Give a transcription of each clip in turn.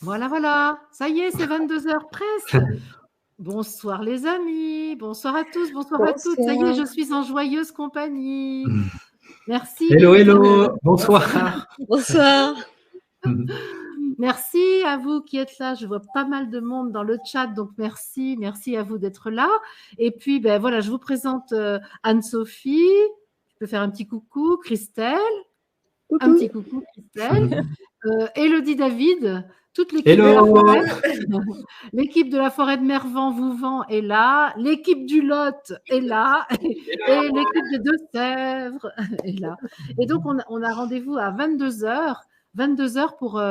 Voilà, voilà. Ça y est, c'est 22h presque. Bonsoir les amis, bonsoir à tous, bonsoir à toutes. Ça y est, je suis en joyeuse compagnie. Merci. Hello, hello, bonsoir. Bonsoir. Merci à vous qui êtes là. Je vois pas mal de monde dans le chat, donc merci à vous d'être là. Et puis, ben voilà, je vous présente Anne-Sophie. Je peux faire un petit coucou, Christelle. Coucou. Un petit coucou, Christelle. Élodie David. Toute l'équipe Hello. de la forêt. L'équipe de la forêt de Mervan-Vouvant est là. L'équipe du Lot est là. Et l'équipe des Deux-Sèvres est là. Et donc, on a rendez-vous à 22h. 22h pour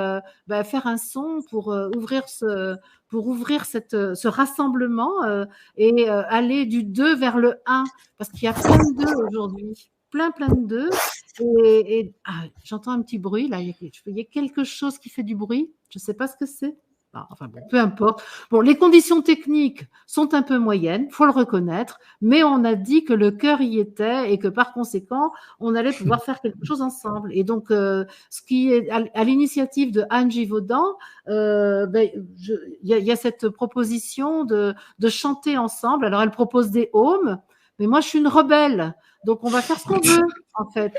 faire un son, pour ouvrir ce rassemblement et aller du 2 vers le 1. Parce qu'il y a plein de 2 aujourd'hui. Plein de 2. Et j'entends un petit bruit là, il y a quelque chose qui fait du bruit, je ne sais pas ce que c'est. Enfin bon, peu importe. Bon, les conditions techniques sont un peu moyennes, faut le reconnaître, mais on a dit que le cœur y était et que par conséquent, on allait pouvoir faire quelque chose ensemble. Et donc, ce qui est à l'initiative de Anne Givaudan, il y a cette proposition de chanter ensemble. Alors, elle propose des hymnes, mais moi, je suis une rebelle. Donc, on va faire ce qu'on veut, en fait.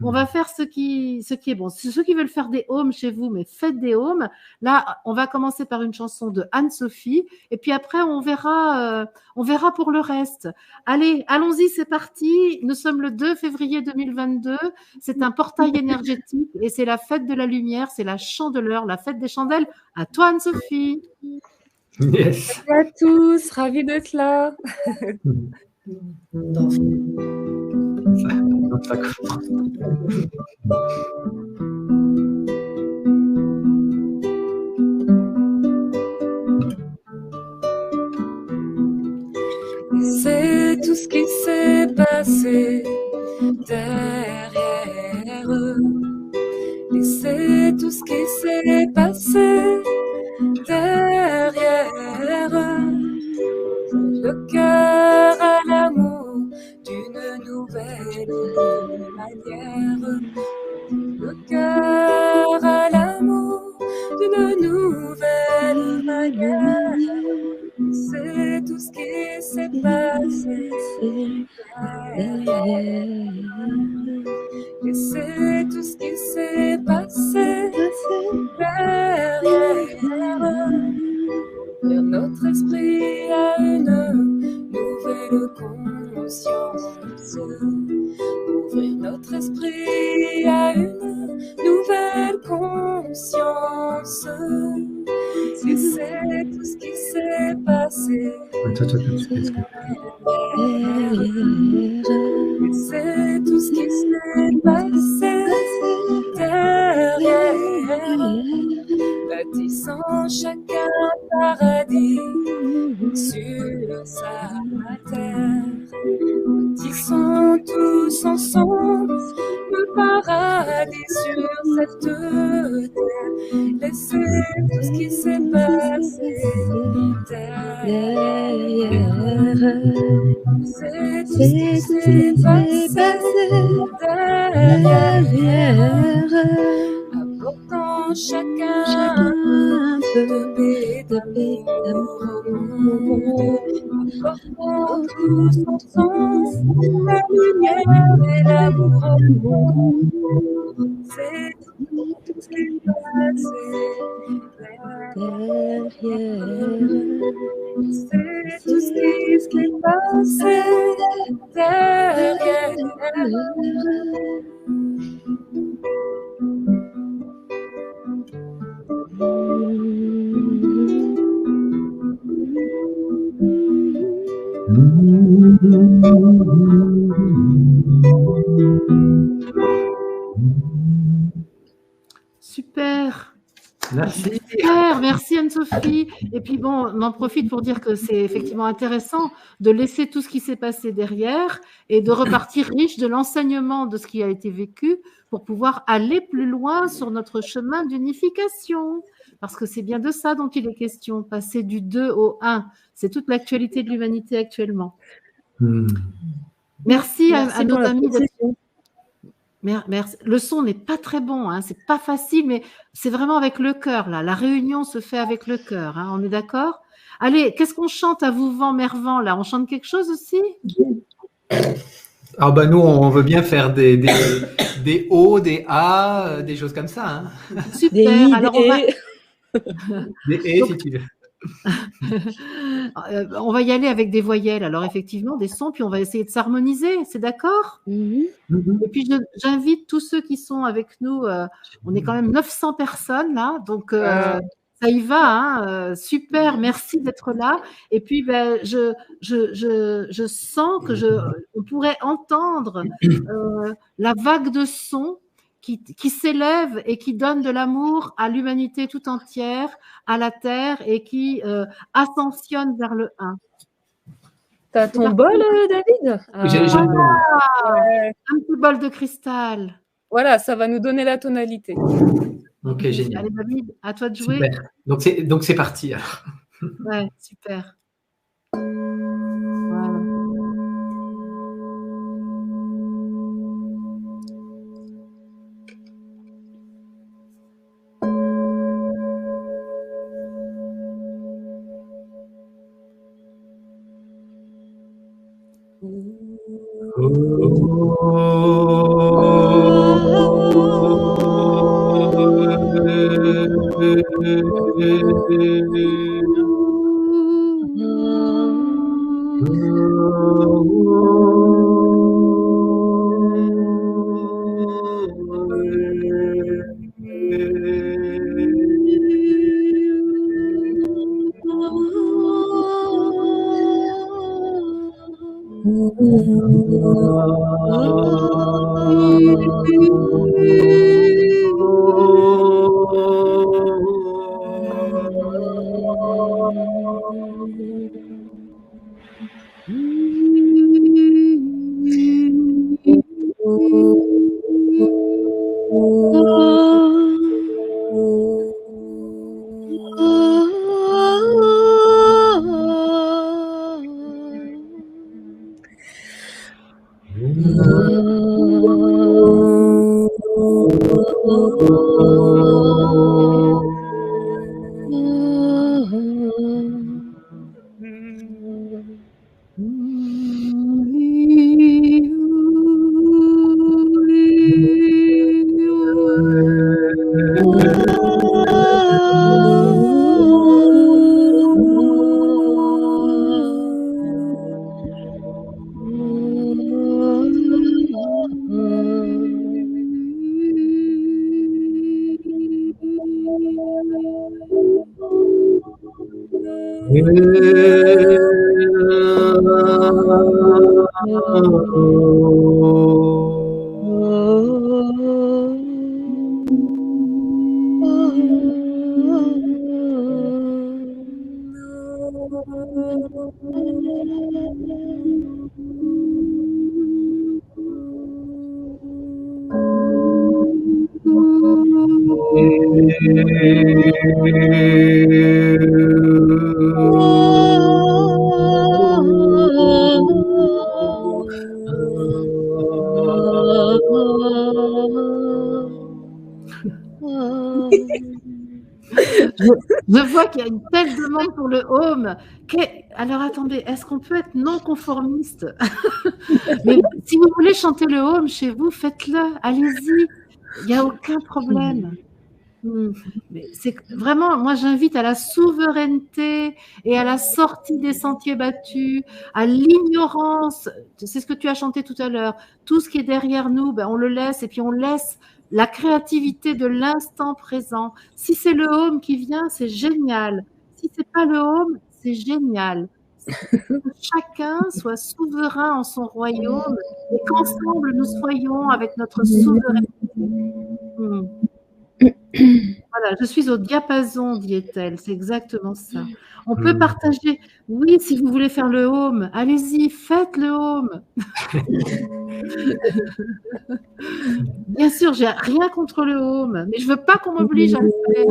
On va faire ce qui est bon. Ceux qui veulent faire des hymnes chez vous, mais faites des hymnes. Là, on va commencer par une chanson de Anne-Sophie. Et puis après, on verra pour le reste. Allez, allons-y, c'est parti. Nous sommes le 2 février 2022. C'est un portail énergétique et c'est la fête de la lumière. C'est la chandeleur, la fête des chandelles. À toi, Anne-Sophie. Yes. Salut à tous, ravie d'être là. C'est tout ce qui s'est passé derrière eux. Laissez tout ce qui s'est passé derrière eux. Le cœur à l'amour d'une nouvelle manière. Le cœur à l'amour d'une nouvelle manière. C'est tout ce qui s'est passé derrière. Et c'est tout ce qui s'est passé derrière. Ouvrir notre esprit à une nouvelle conscience. Ouvrir notre esprit à une nouvelle conscience. Et c'est tout ce qui s'est passé derrière. Et c'est tout ce qui s'est passé derrière. Bâtissant chacun paradis sur sa terre. Bâtissons tous ensemble le paradis sur cette terre. Laissez tout ce qui s'est passé derrière. C'est tout ce qui s'est passé derrière. Apportant chacun un peu de paix, d'amour au monde. Apportant tous ensemble la lumière et l'amour au monde. C'est tout ce qui est passé derrière. C'est tout ce qui est passé derrière. Super. Merci. Super, merci Anne-Sophie. Et puis bon, on en profite pour dire que c'est effectivement intéressant de laisser tout ce qui s'est passé derrière et de repartir riche de l'enseignement de ce qui a été vécu pour pouvoir aller plus loin sur notre chemin d'unification. Parce que c'est bien de ça dont il est question, passer du 2 au 1. C'est toute l'actualité de l'humanité actuellement. Merci à nos amis d'être... Merci. Le son n'est pas très bon, hein, c'est pas facile, mais c'est vraiment avec le cœur, là. La réunion se fait avec le cœur, hein, on est d'accord? Allez, qu'est-ce qu'on chante à vous vent, mervent, là? On chante quelque chose aussi? Alors, nous, on veut bien faire des O, des A, des choses comme ça. Hein. Super. Alors, on va... Des E, si tu veux. On va y aller avec des voyelles, alors effectivement, des sons, puis on va essayer de s'harmoniser, c'est d'accord? Et puis, j'invite tous ceux qui sont avec nous, on est quand même 900 personnes là, donc ça y va, hein, super, merci d'être là. Et puis, je sens que on pourrait entendre la vague de sons qui s'élève et qui donne de l'amour à l'humanité tout entière, à la Terre, et qui ascensionne vers le 1. T'as ton bol, David? J'ai le bol. Un petit bol de cristal. Voilà, ça va nous donner la tonalité. Ok, génial. Allez, David, à toi de jouer. Super. Donc c'est parti alors. Ouais, super. Voilà. Je vois qu'il y a une telle demande pour le home. Alors attendez, est-ce qu'on peut être non conformiste? Mais si vous voulez chanter le home chez vous, faites-le, allez-y, il n'y a aucun problème. Mais c'est vraiment, moi j'invite à la souveraineté et à la sortie des sentiers battus, à l'ignorance. C'est ce que tu as chanté tout à l'heure. Tout ce qui est derrière nous, on le laisse, et puis on laisse la créativité de l'instant présent. Si c'est le home qui vient, c'est génial. Si c'est pas le home, c'est génial. Que chacun soit souverain en son royaume et qu'ensemble nous soyons avec notre souveraineté. Voilà, je suis au diapason, dit-elle, c'est exactement ça. On peut partager, oui, si vous voulez faire le home, allez-y, faites le home. Bien sûr, j'ai rien contre le home, mais je veux pas qu'on m'oblige à le faire.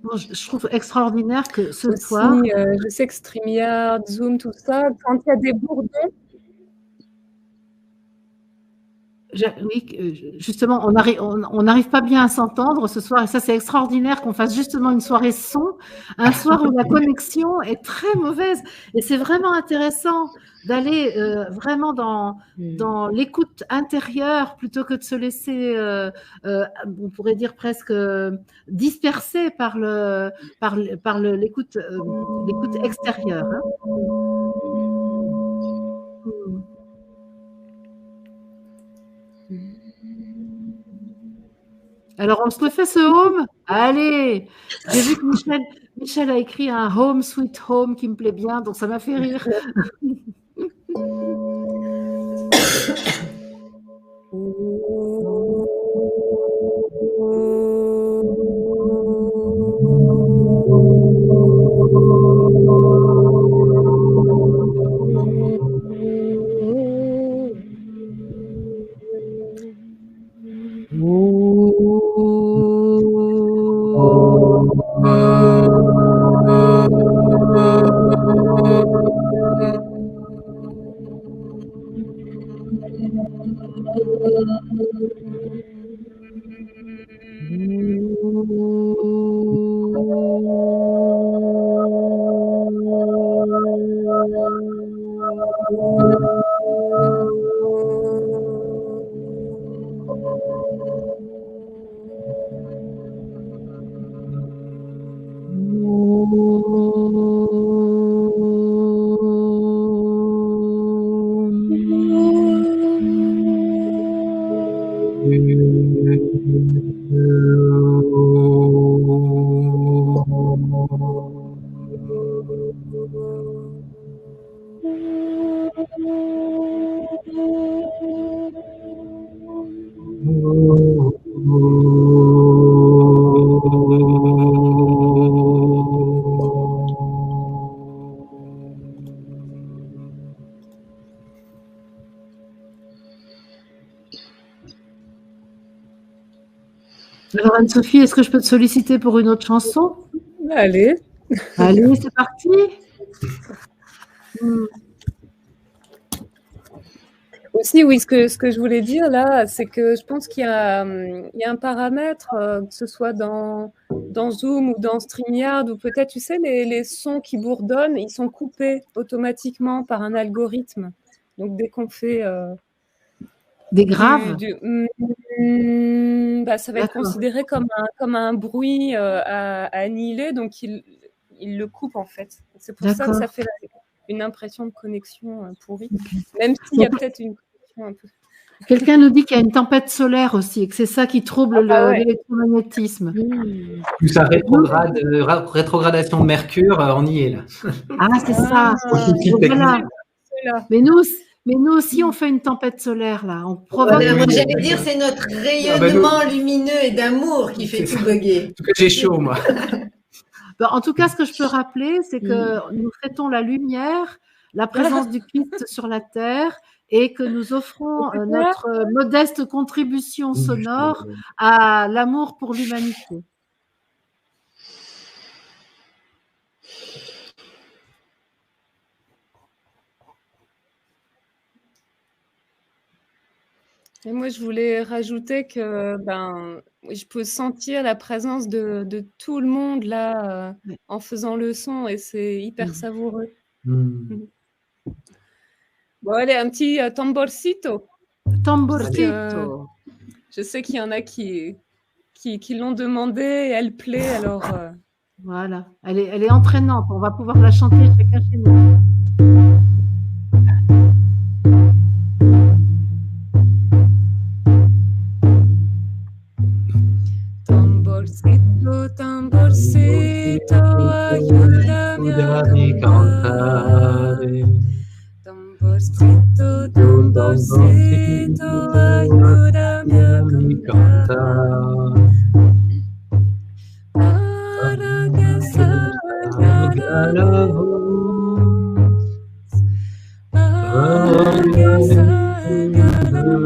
Bon, je trouve extraordinaire que ce Aussi, soir, je sais que StreamYard, Zoom, tout ça, quand il y a des bourdons, oui, justement, on n'arrive pas bien à s'entendre ce soir, et ça, c'est extraordinaire qu'on fasse justement une soirée son, un soir où la connexion est très mauvaise. Et c'est vraiment intéressant d'aller vraiment dans l'écoute intérieure plutôt que de se laisser, on pourrait dire presque disperser par l'écoute extérieure. Hein. Alors, on se refait ce home? Allez! J'ai vu que Michel a écrit un Home Sweet Home qui me plaît bien, donc ça m'a fait rire. Alors, Anne-Sophie, est-ce que je peux te solliciter pour une autre chanson? Allez. Allez, c'est parti. Aussi, oui, ce que je voulais dire là, c'est que je pense qu'il y a un paramètre, que ce soit dans Zoom ou dans StreamYard, ou peut-être, tu sais, les sons qui bourdonnent, ils sont coupés automatiquement par un algorithme. Donc, dès qu'on fait des graves, ça va être considéré comme un bruit à annihiler, donc il le coupe en fait. C'est pour ça que ça fait une impression de connexion pourrie, même s'il y a peut-être une connexion un peu. Quelqu'un nous dit qu'il y a une tempête solaire aussi, et que c'est ça qui trouble l'électromagnétisme. Plus sa rétrogradation de Mercure, on y est là. Ah, c'est ça. Voilà. là. Mais nous aussi, on fait une tempête solaire, là. On provoque. Voilà, moi, j'allais dire, c'est notre rayonnement lumineux et d'amour qui fait tout bugger. En tout cas, j'ai chaud, moi. En tout cas, ce que je peux rappeler, c'est que nous fêtons la lumière, la présence du Christ sur la terre et que nous offrons notre modeste contribution sonore à l'amour pour l'humanité. Et moi, je voulais rajouter que je peux sentir la présence de tout le monde là en faisant le son et c'est hyper savoureux. Bon, allez, un petit tamborcito. Tamborcito. Je sais qu'il y en a qui l'ont demandé et elle plaît, alors... Voilà, elle est entraînante, on va pouvoir la chanter chacun chez nous. Tamborcito, tamborcito, ayúdame a cantare. Tamborcito, tamborcito, ayúdame a cantar. Para que salga la voz, para que salga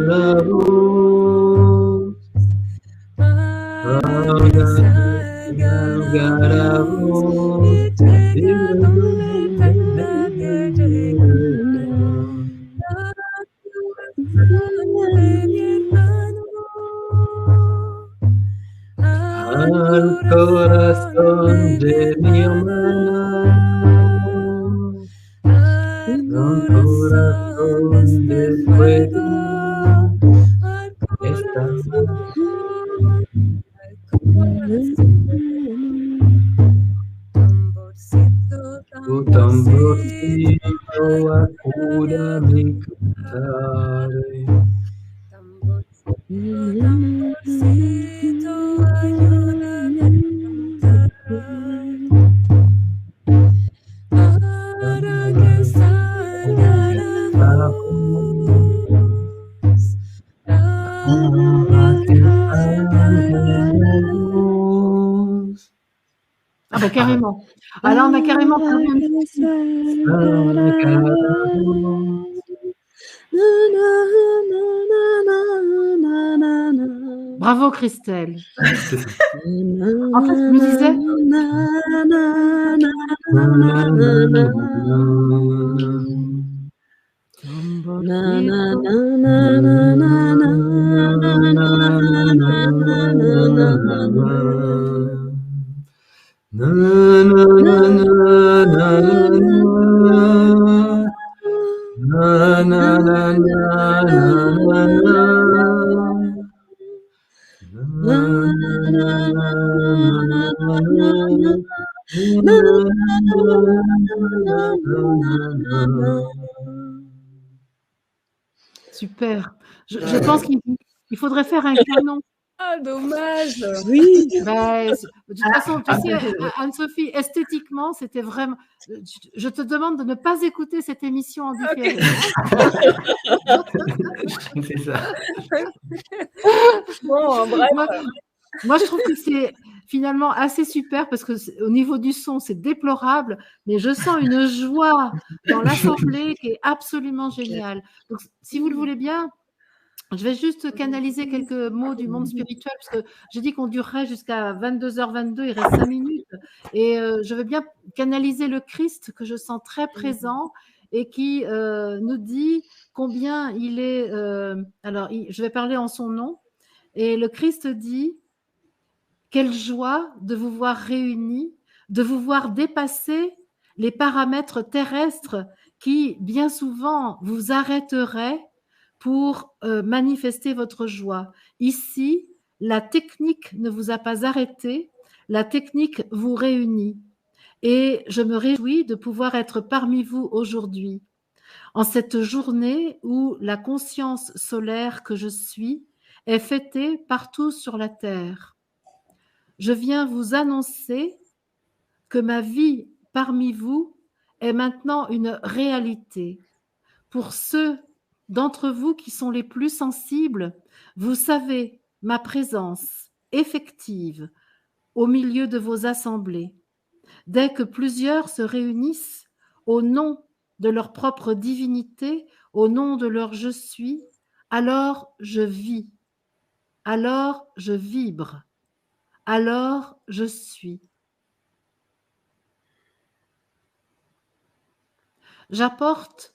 la voz, para que salga la voz, y llévame al corazón de mi hermano, al corazón de fuego, estamos tamborcito, ayuda mi cantare. Tamborcito, ayúdame a cantar. Para que salga la voz, para que salga la voz. Ah bah carrément. Ah là, on a carrément perdu. Bravo Christelle. En fait, je me disais. Super. Je pense qu'il faudrait faire un canon. Ah, dommage. Oui. De toute façon, tu sais, Anne-Sophie, esthétiquement, c'était vraiment. Je te demande de ne pas écouter cette émission en différé. C'est ça. Bon, bref. Moi, je trouve que c'est finalement assez super parce que au niveau du son, c'est déplorable, mais je sens une joie dans l'assemblée qui est absolument géniale. Donc, si vous le voulez bien, je vais juste canaliser quelques mots du monde spirituel parce que j'ai dit qu'on durerait jusqu'à 22h22, il reste 5 minutes. Et je veux bien canaliser le Christ que je sens très présent et qui nous dit combien il est... je vais parler en son nom. Et le Christ dit, quelle joie de vous voir réunis, de vous voir dépasser les paramètres terrestres qui, bien souvent, vous arrêteraient pour manifester votre joie. Ici, la technique ne vous a pas arrêté, la technique vous réunit. Et je me réjouis de pouvoir être parmi vous aujourd'hui, en cette journée où la conscience solaire que je suis est fêtée partout sur la terre. Je viens vous annoncer que ma vie parmi vous est maintenant une réalité. Pour ceux d'entre vous qui sont les plus sensibles, vous savez ma présence effective au milieu de vos assemblées. Dès que plusieurs se réunissent au nom de leur propre divinité, au nom de leur je suis, alors je vis, alors je vibre, alors je suis. J'apporte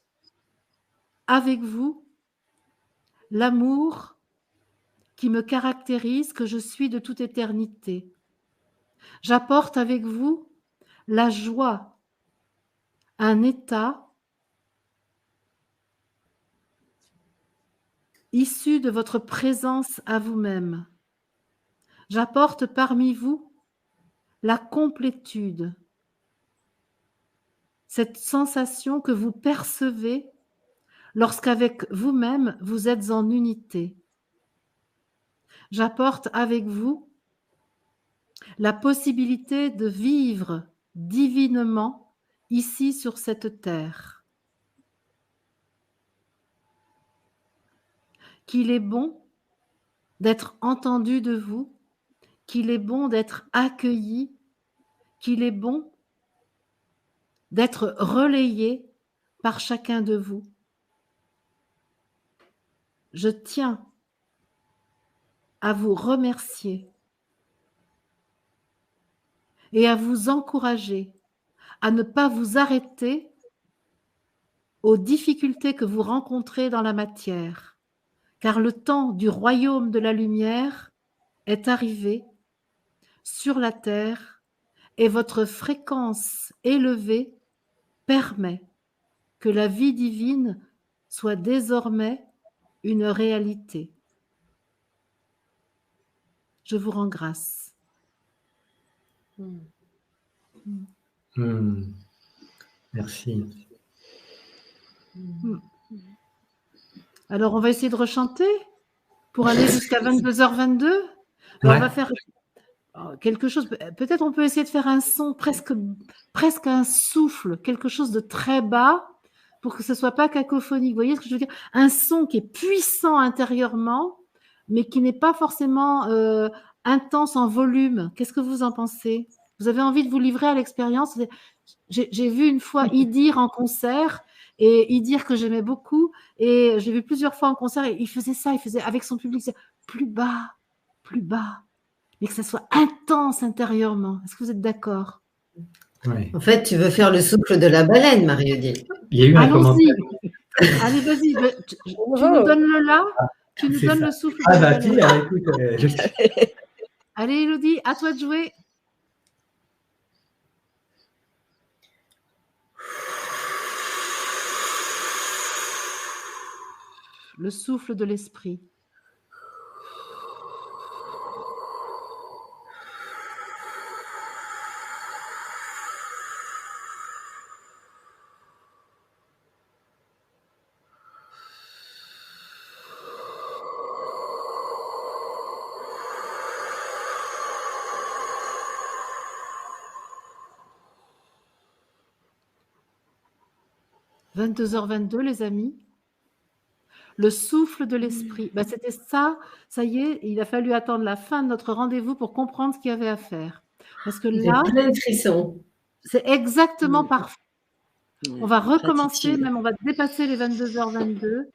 avec vous l'amour qui me caractérise, que je suis de toute éternité. J'apporte avec vous la joie, un état issu de votre présence à vous-même. J'apporte parmi vous la complétude, cette sensation que vous percevez lorsqu'avec vous-même vous êtes en unité. J'apporte avec vous la possibilité de vivre divinement ici sur cette terre. Qu'il est bon d'être entendu de vous, qu'il est bon d'être accueilli, qu'il est bon d'être relayé par chacun de vous. Je tiens à vous remercier et à vous encourager à ne pas vous arrêter aux difficultés que vous rencontrez dans la matière, car le temps du royaume de la lumière est arrivé sur la terre et votre fréquence élevée permet que la vie divine soit désormais une réalité. Je vous rends grâce. Merci. Alors, on va essayer de rechanter pour aller jusqu'à 22h22. Alors, on va faire quelque chose. Peut-être on peut essayer de faire un son presque un souffle, quelque chose de très bas pour que ce soit pas cacophonique. Vous voyez ce que je veux dire? Un son qui est puissant intérieurement, mais qui n'est pas forcément intense en volume. Qu'est-ce que vous en pensez? Vous avez envie de vous livrer à l'expérience? J'ai vu une fois Idir en concert, et Idir que j'aimais beaucoup, et j'ai vu plusieurs fois en concert, et il faisait ça, il faisait avec son public, plus bas, mais que ça soit intense intérieurement. Est-ce que vous êtes d'accord? Ouais. En fait, tu veux faire le souffle de la baleine, Marie-Odile. Il y a eu un commentaire. Allez, vas-y. Tu nous donnes le là, tu nous donnes le souffle de la baleine. Pierre, écoute. Allez, Élodie, à toi de jouer. Le souffle de l'esprit. « 22h22, les amis. Le souffle de l'esprit. Ben, c'était ça. Ça y est, il a fallu attendre la fin de notre rendez-vous pour comprendre ce qu'il y avait à faire. Parce que là, plein de frissons. C'est exactement parfait. On va recommencer, même on va dépasser les 22h22.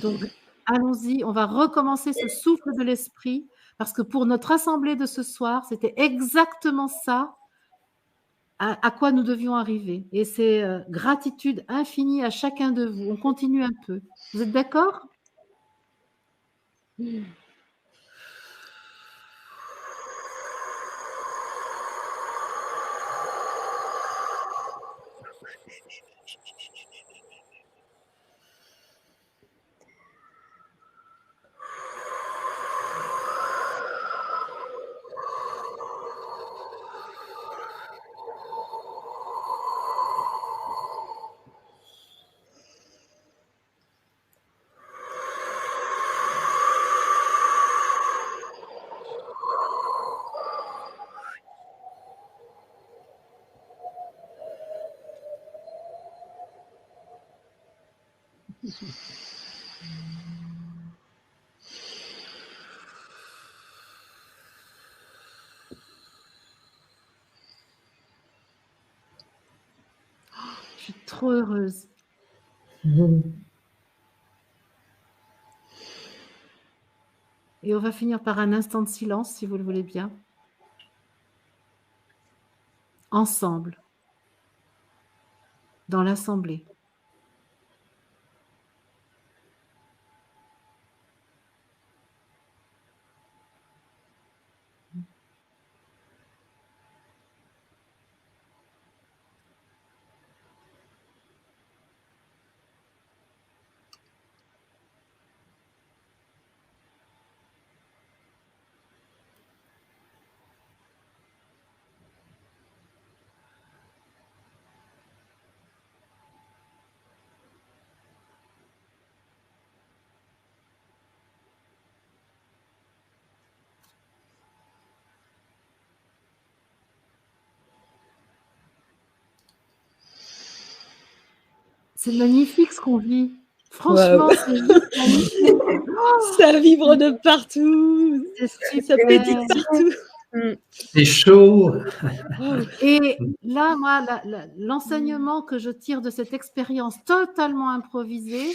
Donc, allons-y, on va recommencer ce souffle de l'esprit, parce que pour notre assemblée de ce soir, c'était exactement ça à quoi nous devions arriver. Et c'est gratitude infinie à chacun de vous. On continue un peu. Vous êtes d'accord ? Je suis trop heureuse. Et on va finir par un instant de silence, si vous le voulez bien. Ensemble, dans l'assemblée. C'est magnifique ce qu'on vit. Franchement, Wow. c'est juste magnifique. Ça vibre de partout. C'est Ça super. pétille partout. C'est chaud. Et là, moi, l'enseignement que je tire de cette expérience totalement improvisée,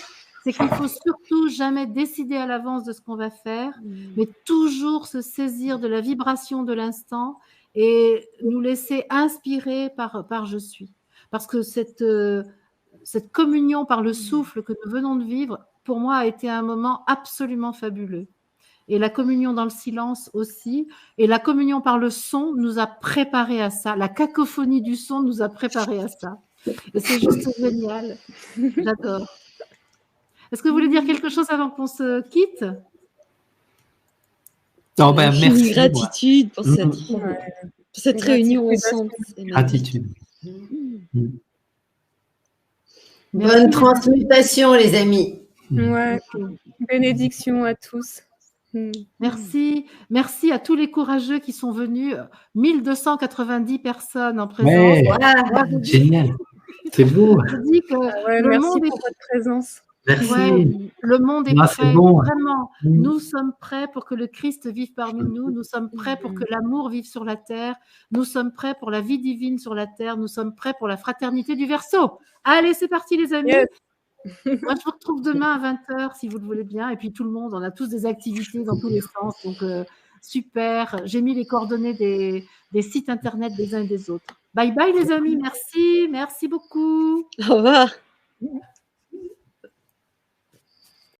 c'est qu'il faut surtout jamais décider à l'avance de ce qu'on va faire, mais toujours se saisir de la vibration de l'instant et nous laisser inspirer par je suis. Parce que cette communion par le souffle que nous venons de vivre, pour moi, a été un moment absolument fabuleux. Et la communion dans le silence aussi. Et la communion par le son nous a préparés à ça. La cacophonie du son nous a préparés à ça. Et c'est juste génial. J'adore. Est-ce que vous voulez dire quelque chose avant qu'on se quitte? Oh, ben, Infinie merci. gratitude pour cette réunion Gratitude. ensemble. C'est magnifique. Gratitude. Bonne transmutation, les amis. Ouais. Bénédiction à tous. Merci. Merci à tous les courageux qui sont venus. 1290 personnes en présence. Ouais, Moi, je dis- génial. C'est beau. je dis que Ouais, le merci monde est pour votre présence. Merci. Ouais, le monde est Ah, c'est prêt, bon. vraiment. Nous sommes prêts pour que le Christ vive parmi nous. Nous sommes prêts pour que l'amour vive sur la terre. Nous sommes prêts pour la vie divine sur la terre. Nous sommes prêts pour la fraternité du Verseau. Allez, c'est parti, les amis. Yes. Moi, je vous retrouve demain à 20h, si vous le voulez bien. Et puis, tout le monde, on a tous des activités dans tous les sens. Donc, super. J'ai mis les coordonnées des sites internet des uns et des autres. Bye bye, les amis. Merci. Merci beaucoup. Au revoir.